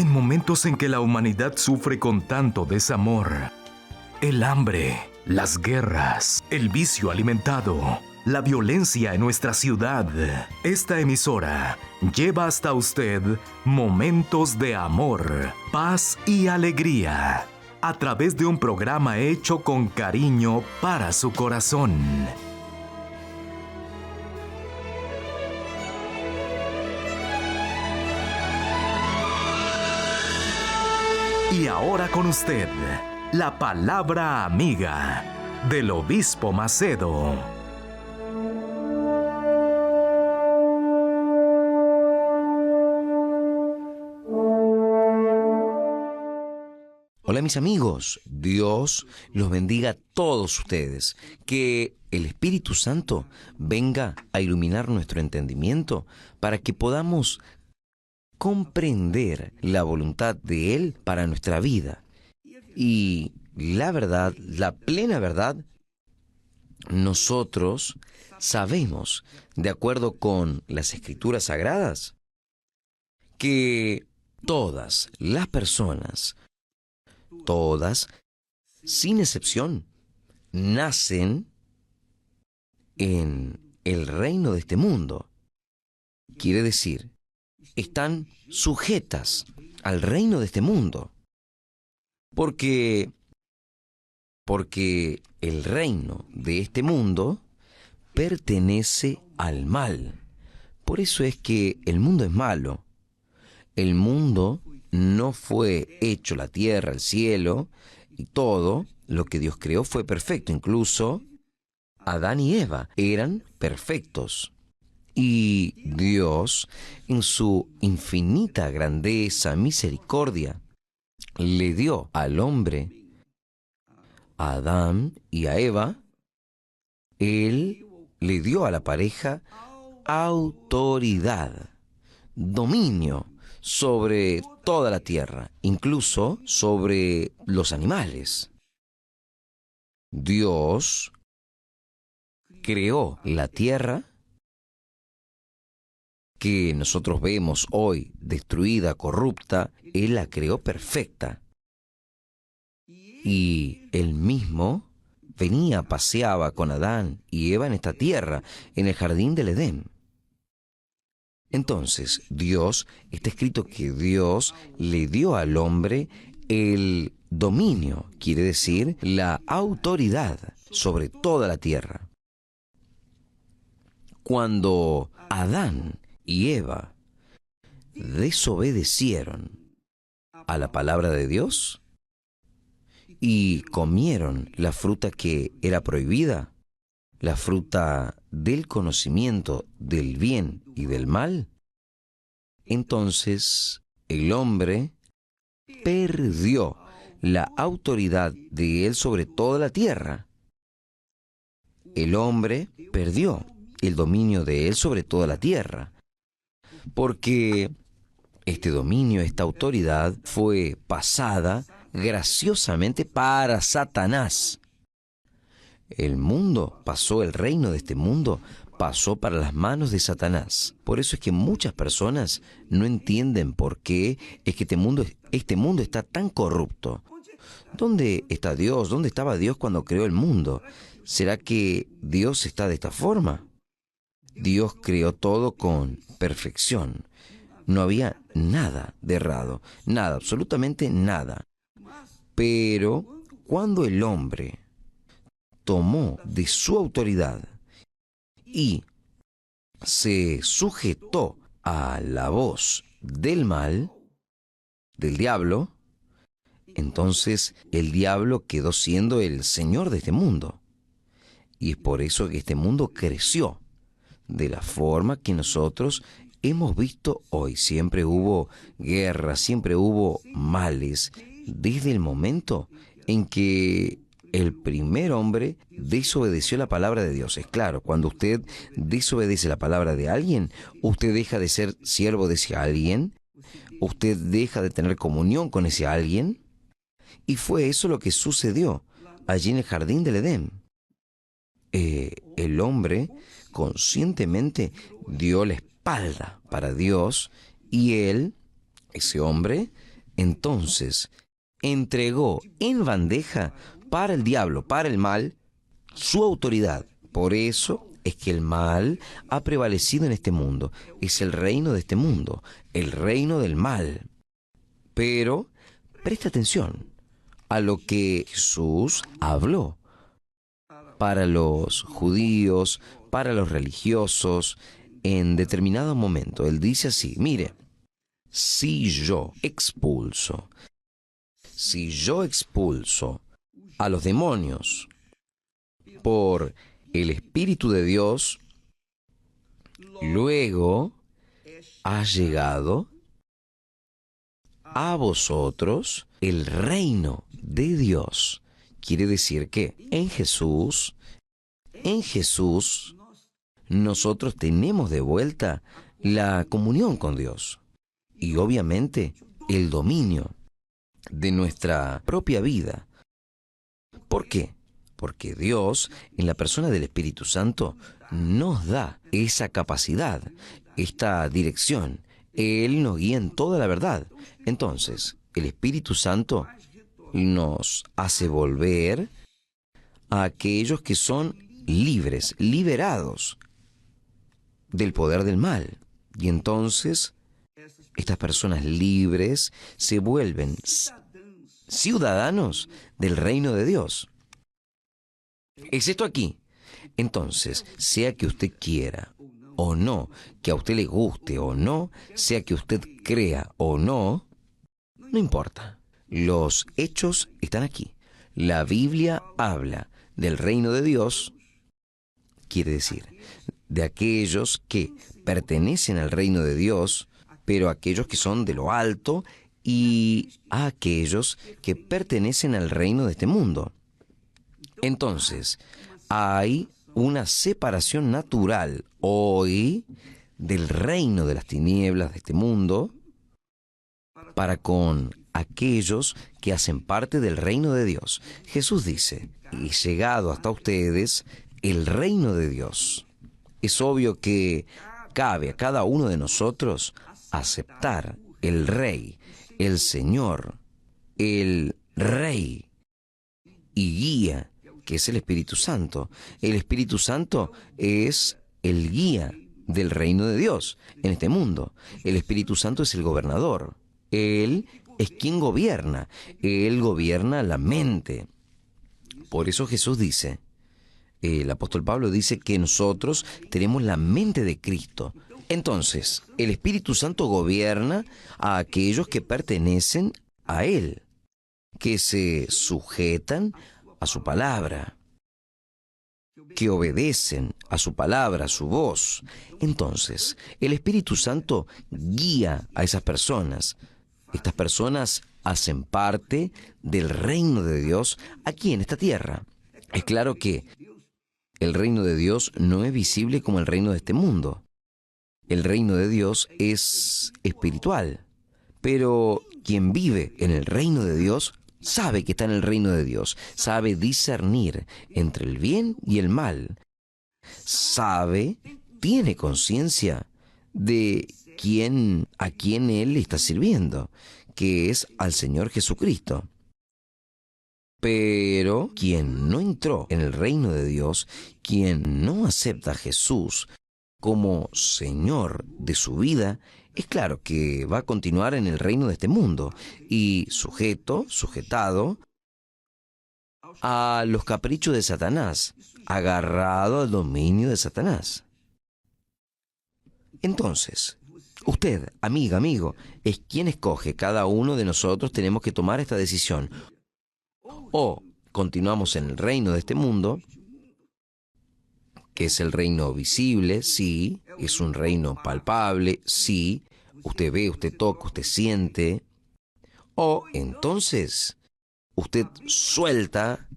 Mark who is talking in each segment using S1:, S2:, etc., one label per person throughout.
S1: En momentos en que la humanidad sufre con tanto desamor, el hambre, las guerras, el vicio alimentado, la violencia en nuestra ciudad, esta emisora lleva hasta usted momentos de amor, paz y alegría, a través de un programa hecho con cariño para su corazón. Y ahora con usted, la palabra amiga del Obispo Macedo.
S2: Hola mis amigos, Dios los bendiga a todos ustedes. Que el Espíritu Santo venga a iluminar nuestro entendimiento para que podamos comprender la voluntad de Él para nuestra vida. Y la verdad, la plena verdad, nosotros sabemos, de acuerdo con las Escrituras Sagradas, que todas las personas, todas, sin excepción, nacen en el reino de este mundo. Quiere decir, están sujetas al reino de este mundo. Porque el reino de este mundo pertenece al mal. Por eso es que el mundo es malo. El mundo no fue hecho, la tierra, el cielo y todo lo que Dios creó fue perfecto. Incluso Adán y Eva eran perfectos. Y Dios, en su infinita grandeza, misericordia, le dio al hombre, a Adán y a Eva, Él le dio a la pareja autoridad, dominio sobre toda la tierra, incluso sobre los animales. Dios creó la tierra que nosotros vemos hoy destruida, corrupta. Él la creó perfecta. Y Él mismo venía, paseaba con Adán y Eva en esta tierra, en el jardín del Edén. Entonces, Dios, está escrito que Dios le dio al hombre el dominio, quiere decir, la autoridad sobre toda la tierra. Cuando Adán y Eva desobedecieron a la palabra de Dios y comieron la fruta que era prohibida, la fruta del conocimiento del bien y del mal, entonces el hombre perdió la autoridad de él sobre toda la tierra. El hombre perdió el dominio de él sobre toda la tierra, porque este dominio, esta autoridad fue pasada graciosamente para Satanás. El mundo pasó, el reino de este mundo pasó para las manos de Satanás. Por eso es que muchas personas no entienden por qué es que este mundo está tan corrupto. ¿Dónde está Dios? ¿Dónde estaba Dios cuando creó el mundo? ¿Será que Dios está de esta forma? Dios creó todo con perfección. No había nada de errado, nada, absolutamente nada. Pero cuando el hombre tomó de su autoridad y se sujetó a la voz del mal, del diablo, entonces el diablo quedó siendo el señor de este mundo. Y es por eso que este mundo creció de la forma que nosotros hemos visto hoy. Siempre hubo guerra, siempre hubo males, desde el momento en que el primer hombre desobedeció la palabra de Dios. Es claro, cuando usted desobedece la palabra de alguien, usted deja de ser siervo de ese alguien, usted deja de tener comunión con ese alguien, y fue eso lo que sucedió allí en el jardín del Edén. El hombre conscientemente dio la espalda para Dios y él, ese hombre, entonces entregó en bandeja para el diablo, para el mal, su autoridad. Por eso es que el mal ha prevalecido en este mundo. Es el reino de este mundo, el reino del mal. Pero presta atención a lo que Jesús habló. Para los judíos, para los religiosos, en determinado momento, Él dice así, mire, si yo expulso a los demonios por el Espíritu de Dios, luego ha llegado a vosotros el reino de Dios. Quiere decir que en Jesús, nosotros tenemos de vuelta la comunión con Dios y obviamente el dominio de nuestra propia vida. ¿Por qué? Porque Dios, en la persona del Espíritu Santo, nos da esa capacidad, esta dirección. Él nos guía en toda la verdad. Entonces, el Espíritu Santo nos hace volver a aquellos que son libres, liberados del poder del mal. Y entonces, estas personas libres se vuelven ciudadanos del reino de Dios. ¿Es esto aquí? Entonces, sea que usted quiera o no, que a usted le guste o no, sea que usted crea o no, no importa. Los hechos están aquí. La Biblia habla del reino de Dios, quiere decir, de aquellos que pertenecen al reino de Dios, pero aquellos que son de lo alto y a aquellos que pertenecen al reino de este mundo. Entonces, hay una separación natural hoy del reino de las tinieblas de este mundo para con aquellos que hacen parte del reino de Dios. Jesús dice, he llegado hasta ustedes el reino de Dios. Es obvio que cabe a cada uno de nosotros aceptar el Rey, el Señor, el Rey y guía, que es el Espíritu Santo. El Espíritu Santo es el guía del reino de Dios en este mundo. El Espíritu Santo es el gobernador. Él es quien gobierna. Él gobierna la mente. Por eso Jesús dice, el apóstol Pablo dice que nosotros tenemos la mente de Cristo. Entonces, el Espíritu Santo gobierna a aquellos que pertenecen a Él, que se sujetan a su palabra, que obedecen a su palabra, a su voz. Entonces, el Espíritu Santo guía a esas personas. Estas personas hacen parte del reino de Dios aquí en esta tierra. Es claro que el reino de Dios no es visible como el reino de este mundo. El reino de Dios es espiritual, pero quien vive en el reino de Dios sabe que está en el reino de Dios, sabe discernir entre el bien y el mal, tiene conciencia de a quién él está sirviendo, que es al Señor Jesucristo. Pero quien no entró en el reino de Dios, quien no acepta a Jesús como Señor de su vida, es claro que va a continuar en el reino de este mundo y sujetado a los caprichos de Satanás, agarrado al dominio de Satanás. Entonces, usted, amiga, amigo, es quien escoge. Cada uno de nosotros tenemos que tomar esta decisión. O continuamos en el reino de este mundo, que es el reino visible, sí, es un reino palpable, sí, usted ve, usted toca, usted siente. O entonces usted suelta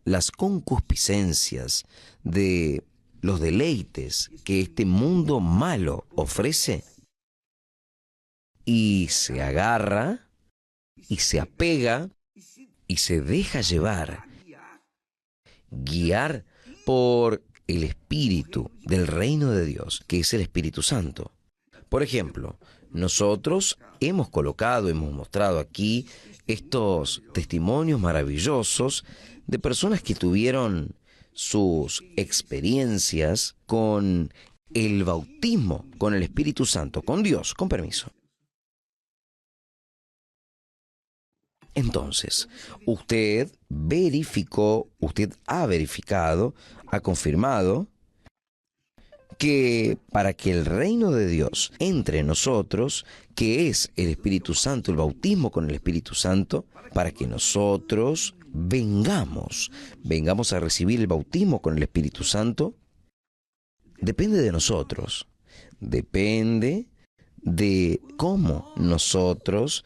S2: las concupiscencias de los deleites que este mundo malo ofrece y se agarra y se apega y se deja guiar por el Espíritu del reino de Dios, que es el Espíritu Santo. Por ejemplo, nosotros hemos mostrado aquí estos testimonios maravillosos de personas que tuvieron sus experiencias con el bautismo, con el Espíritu Santo, con Dios, con permiso. Entonces, usted ha verificado, ha confirmado que para que el reino de Dios entre en nosotros, que es el Espíritu Santo, el bautismo con el Espíritu Santo, para que nosotros vengamos a recibir el bautismo con el Espíritu Santo, depende de nosotros. Depende de cómo nosotros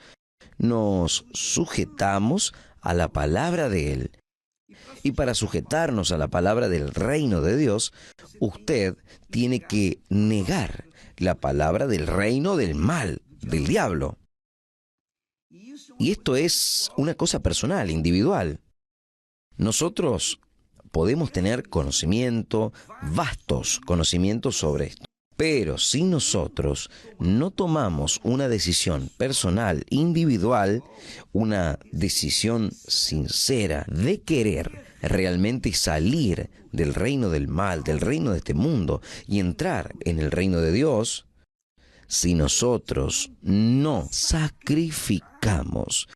S2: nos sujetamos a la palabra de Él. Y para sujetarnos a la palabra del reino de Dios, usted tiene que negar la palabra del reino del mal, del diablo. Y esto es una cosa personal, individual. Nosotros podemos tener vastos conocimientos sobre esto. Pero si nosotros no tomamos una decisión personal, individual, una decisión sincera de querer realmente salir del reino del mal, del reino de este mundo y entrar en el reino de Dios, si nosotros no sacrificamos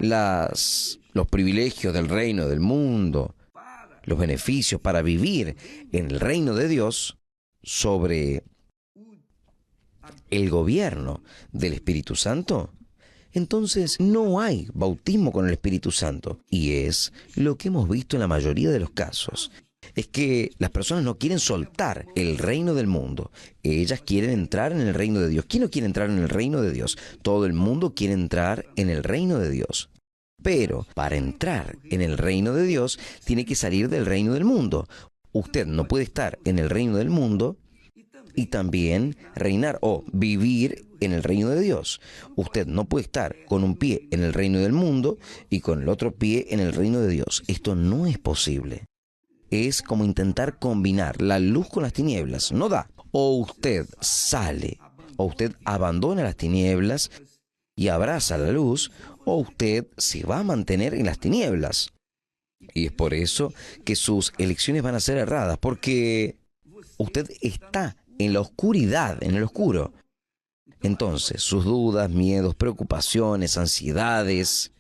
S2: los privilegios del reino del mundo, los beneficios para vivir en el reino de Dios, sobre el gobierno del Espíritu Santo, entonces no hay bautismo con el Espíritu Santo. Y es lo que hemos visto en la mayoría de los casos. Es que las personas no quieren soltar el reino del mundo. Ellas quieren entrar en el reino de Dios. ¿Quién no quiere entrar en el reino de Dios? Todo el mundo quiere entrar en el reino de Dios. Pero para entrar en el reino de Dios, tiene que salir del reino del mundo. Usted no puede estar en el reino del mundo y también reinar o vivir en el reino de Dios. Usted no puede estar con un pie en el reino del mundo y con el otro pie en el reino de Dios. Esto no es posible. Es como intentar combinar la luz con las tinieblas. No da. O usted sale, o usted abandona las tinieblas y abraza la luz, o usted se va a mantener en las tinieblas. Y es por eso que sus elecciones van a ser erradas, porque usted está en la oscuridad, en el oscuro. Entonces, sus dudas, miedos, preocupaciones, ansiedades,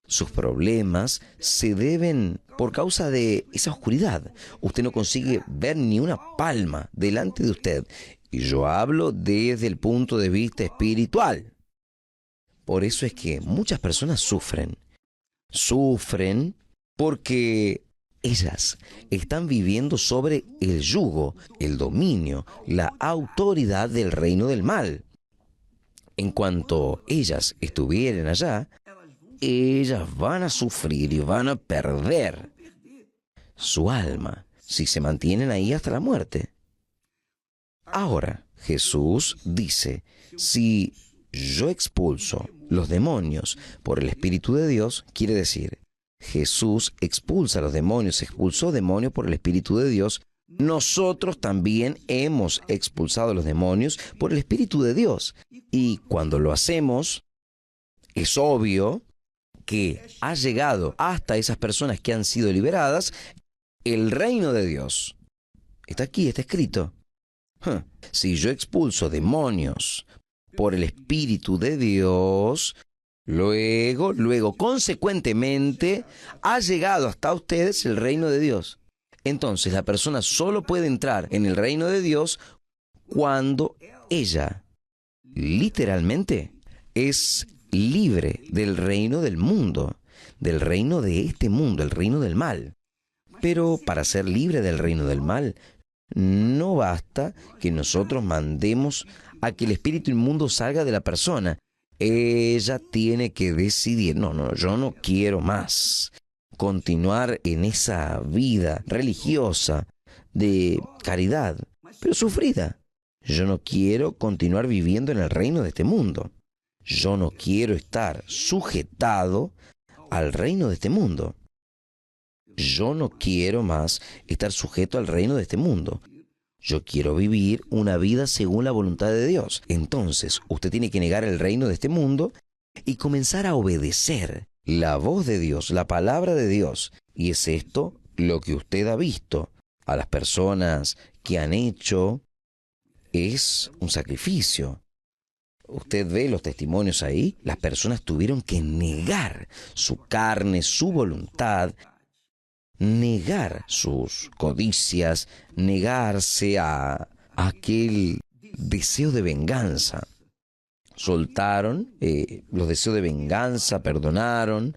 S2: sus problemas se deben por causa de esa oscuridad. Usted no consigue ver ni una palma delante de usted. Y yo hablo desde el punto de vista espiritual. Por eso es que muchas personas sufren. Sufren porque ellas están viviendo sobre el yugo, el dominio, la autoridad del reino del mal. En cuanto ellas estuvieran allá, ellas van a sufrir y van a perder su alma si se mantienen ahí hasta la muerte. Ahora, Jesús dice, si yo expulso los demonios por el Espíritu de Dios, quiere decir, Jesús expulsa a los demonios, expulsó demonios por el Espíritu de Dios. Nosotros también hemos expulsado a los demonios por el Espíritu de Dios. Y cuando lo hacemos, es obvio que ha llegado hasta esas personas que han sido liberadas el reino de Dios. Está aquí, está escrito. Si yo expulso demonios por el Espíritu de Dios, luego, consecuentemente, ha llegado hasta ustedes el reino de Dios. Entonces, la persona solo puede entrar en el reino de Dios cuando ella, literalmente, es libre del reino del mundo, del reino de este mundo, el reino del mal. Pero para ser libre del reino del mal, no basta que nosotros mandemos a que el espíritu inmundo salga de la persona. Ella tiene que decidir, no, yo no quiero más continuar en esa vida religiosa de caridad, pero sufrida. Yo no quiero continuar viviendo en el reino de este mundo. Yo no quiero estar sujetado al reino de este mundo. Yo no quiero más estar sujeto al reino de este mundo. Yo quiero vivir una vida según la voluntad de Dios. Entonces, usted tiene que negar el reino de este mundo y comenzar a obedecer la voz de Dios, la palabra de Dios. Y es esto lo que usted ha visto a las personas que han hecho. Es un sacrificio. Usted ve los testimonios ahí. Las personas tuvieron que negar su carne, su voluntad, negar sus codicias, negarse a aquel deseo de venganza. Soltaron los deseos de venganza, perdonaron,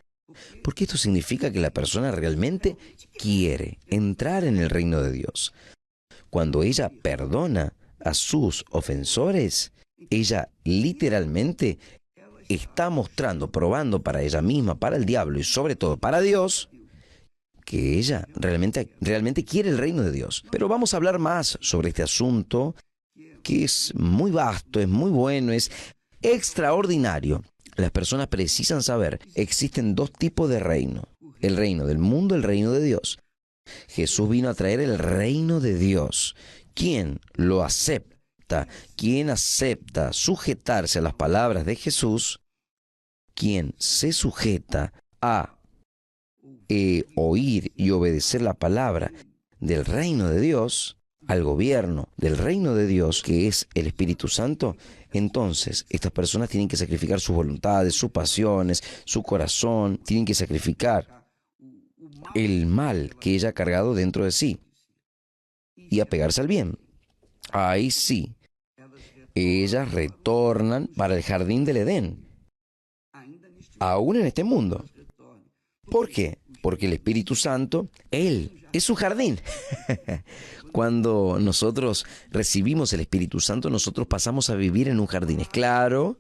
S2: porque esto significa que la persona realmente quiere entrar en el reino de Dios. Cuando ella perdona a sus ofensores, ella literalmente está mostrando, probando para ella misma, para el diablo y sobre todo para Dios, que ella realmente quiere el reino de Dios. Pero vamos a hablar más sobre este asunto, que es muy vasto, es muy bueno, es extraordinario. Las personas precisan saber, existen dos tipos de reino: el reino del mundo, el reino de Dios. Jesús vino a traer el reino de Dios. ¿Quién lo acepta? ¿Quién acepta sujetarse a las palabras de Jesús? ¿Quién se sujeta a oír y obedecer la palabra del reino de Dios, al gobierno del reino de Dios, que es el Espíritu Santo? Entonces, estas personas tienen que sacrificar sus voluntades, sus pasiones, su corazón, tienen que sacrificar el mal que ella ha cargado dentro de sí y apegarse al bien. Ahí sí, ellas retornan para el jardín del Edén, aún en este mundo. ¿Por qué? Porque el Espíritu Santo, Él es su jardín. Cuando nosotros recibimos el Espíritu Santo, nosotros pasamos a vivir en un jardín. Es claro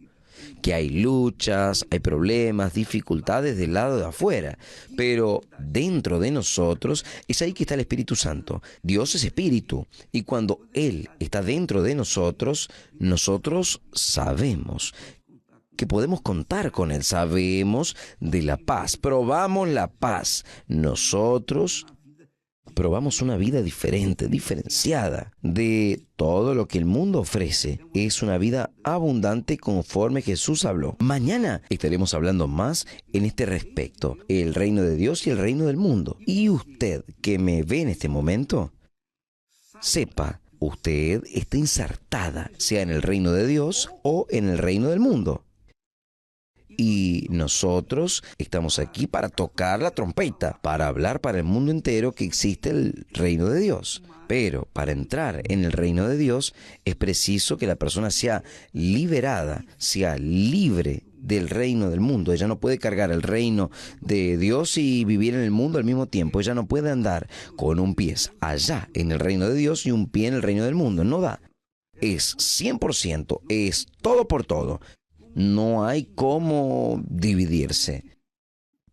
S2: que hay luchas, hay problemas, dificultades del lado de afuera, pero dentro de nosotros es ahí que está el Espíritu Santo. Dios es Espíritu, y cuando Él está dentro de nosotros, nosotros sabemos que podemos contar con Él, sabemos de la paz, probamos la paz. Nosotros probamos una vida diferente, diferenciada de todo lo que el mundo ofrece. Es una vida abundante conforme Jesús habló. Mañana estaremos hablando más en este respecto, el reino de Dios y el reino del mundo. Y usted que me ve en este momento, sepa, usted está insertada, sea en el reino de Dios o en el reino del mundo. Y nosotros estamos aquí para tocar la trompeta, para hablar para el mundo entero que existe el reino de Dios. Pero para entrar en el reino de Dios es preciso que la persona sea liberada, sea libre del reino del mundo. Ella no puede cargar el reino de Dios y vivir en el mundo al mismo tiempo. Ella no puede andar con un pie allá en el reino de Dios y un pie en el reino del mundo. No da. Es 100%, es todo por todo. No hay cómo dividirse.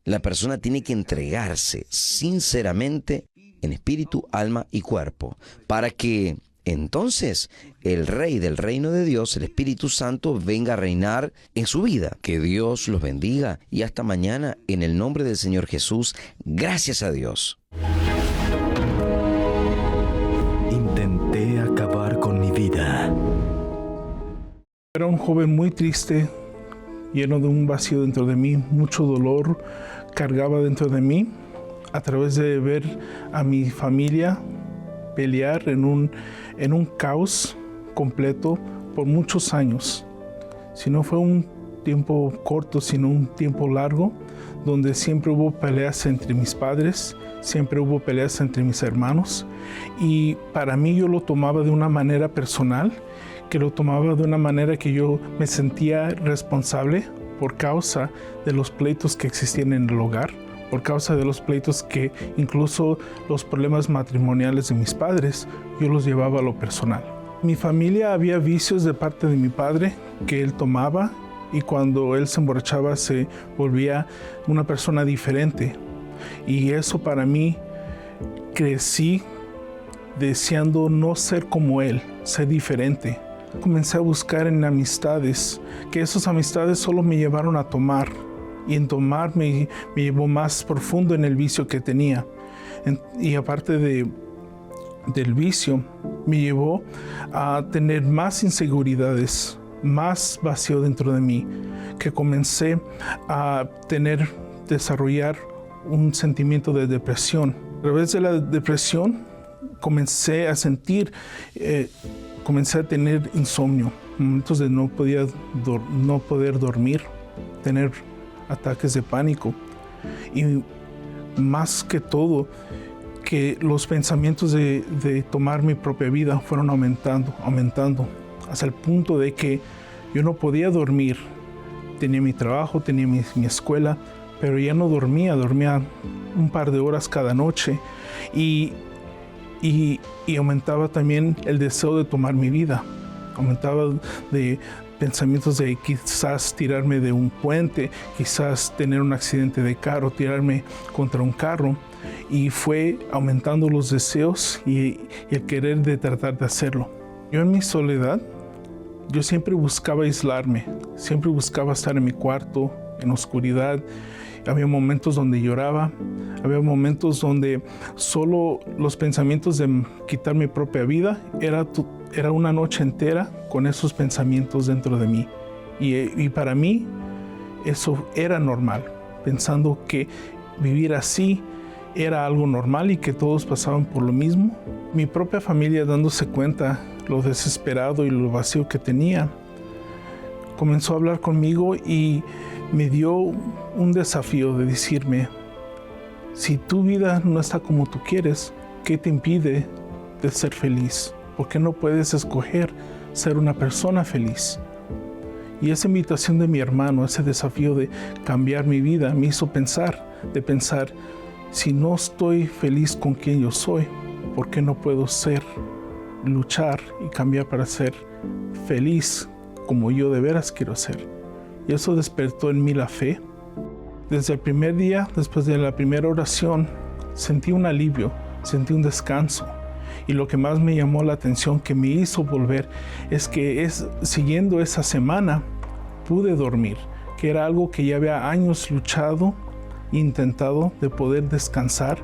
S2: La persona tiene que entregarse sinceramente en espíritu, alma y cuerpo, para que entonces el Rey del reino de Dios, el Espíritu Santo, venga a reinar en su vida. Que Dios los bendiga y hasta mañana en el nombre del Señor Jesús. Gracias a Dios.
S1: Intenté acabar con mi vida.
S3: Era un joven muy triste, lleno de un vacío dentro de mí, mucho dolor cargaba dentro de mí a través de ver a mi familia pelear en un caos completo por muchos años. Si no fue un tiempo corto, sino un tiempo largo, donde siempre hubo peleas entre mis padres, siempre hubo peleas entre mis hermanos, y para mí yo lo tomaba de una manera personal, que lo tomaba de una manera que yo me sentía responsable por causa de los pleitos que existían en el hogar, por causa de los pleitos que incluso los problemas matrimoniales de mis padres, yo los llevaba a lo personal. Mi familia había vicios de parte de mi padre que él tomaba, y cuando él se emborrachaba se volvía una persona diferente. Y eso para mí, crecí deseando no ser como él, ser diferente. Comencé a buscar en amistades, que esas amistades solo me llevaron a tomar, y en tomar me llevó más profundo en el vicio que tenía. Y aparte del vicio, me llevó a tener más inseguridades, más vacío dentro de mí, que comencé a desarrollar un sentimiento de depresión. A través de la depresión comencé a tener insomnio, momentos de no poder dormir, tener ataques de pánico y más que todo que los pensamientos de tomar mi propia vida fueron aumentando hasta el punto de que yo no podía dormir. Tenía mi trabajo, tenía mi escuela, pero ya no dormía un par de horas cada noche y aumentaba también el deseo de tomar mi vida. Aumentaba de pensamientos de quizás tirarme de un puente, quizás tener un accidente de carro, tirarme contra un carro. Y fue aumentando los deseos y el querer de tratar de hacerlo. Yo en mi soledad, yo siempre buscaba aislarme, siempre buscaba estar en mi cuarto, en oscuridad. Había momentos donde lloraba, había momentos donde solo los pensamientos de quitar mi propia vida era una noche entera con esos pensamientos dentro de mí. Y para mí eso era normal, pensando que vivir así era algo normal y que todos pasaban por lo mismo. Mi propia familia, dándose cuenta lo desesperado y lo vacío que tenía, comenzó a hablar conmigo y me dio un desafío de decirme: si tu vida no está como tú quieres, ¿qué te impide de ser feliz? ¿Por qué no puedes escoger ser una persona feliz? Y esa invitación de mi hermano, ese desafío de cambiar mi vida, me hizo pensar, si no estoy feliz con quien yo soy, ¿por qué no puedo luchar y cambiar para ser feliz como yo de veras quiero ser? Y eso despertó en mí la fe. Desde el primer día, después de la primera oración, sentí un alivio, sentí un descanso. Y lo que más me llamó la atención, que me hizo volver, es que siguiendo esa semana pude dormir, que era algo que ya había años luchado, intentado de poder descansar,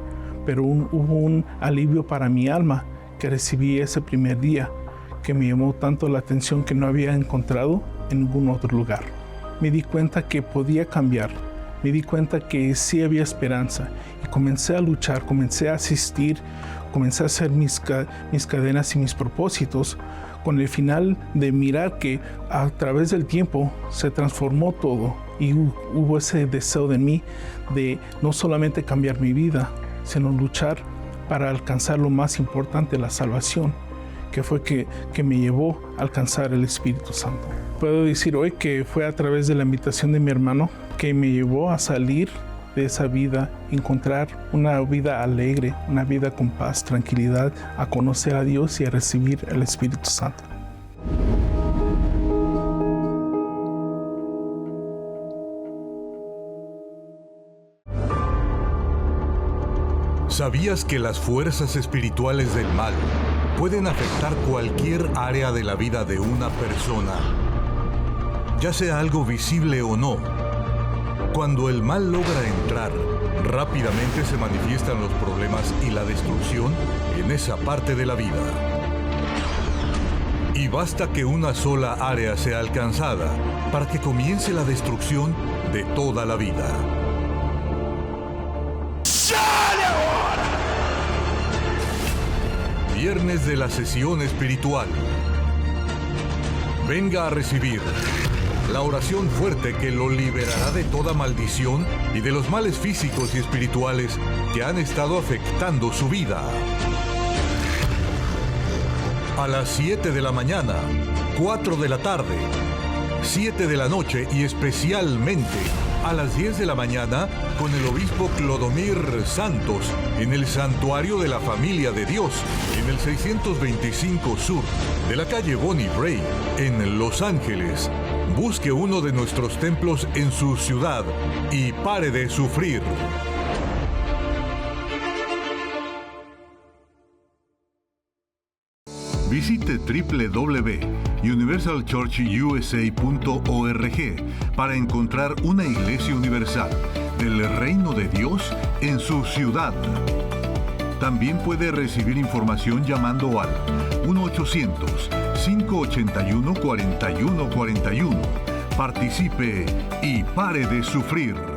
S3: pero hubo un alivio para mi alma que recibí ese primer día, que me llamó tanto la atención que no había encontrado en ningún otro lugar. Me di cuenta que podía cambiar, me di cuenta que sí había esperanza y comencé a luchar, comencé a asistir, comencé a hacer mis cadenas y mis propósitos con el final de mirar que a través del tiempo se transformó todo y hubo ese deseo de mí de no solamente cambiar mi vida, sino luchar para alcanzar lo más importante, la salvación, que fue que me llevó a alcanzar el Espíritu Santo. Puedo decir hoy que fue a través de la invitación de mi hermano que me llevó a salir de esa vida, encontrar una vida alegre, una vida con paz, tranquilidad, a conocer a Dios y a recibir el Espíritu Santo.
S4: ¿Sabías que las fuerzas espirituales del mal pueden afectar cualquier área de la vida de una persona, ya sea algo visible o no? Cuando el mal logra entrar, rápidamente se manifiestan los problemas y la destrucción en esa parte de la vida. Y basta que una sola área sea alcanzada para que comience la destrucción de toda la vida. Viernes de la sesión espiritual. Venga a recibir la oración fuerte que lo liberará de toda maldición y de los males físicos y espirituales que han estado afectando su vida. A las 7 de la mañana, 4 de la tarde, 7 de la noche y especialmente a las 10 de la mañana con el obispo Clodomir Santos en el Santuario de la Familia de Dios en el 625 Sur de la calle Bonnie Bray en Los Ángeles. Busque uno de nuestros templos en su ciudad y pare de sufrir. Visite www.universalchurchusa.org para encontrar una iglesia universal del Reino de Dios en su ciudad. También puede recibir información llamando al 1-800-581-4141. Participe y pare de sufrir.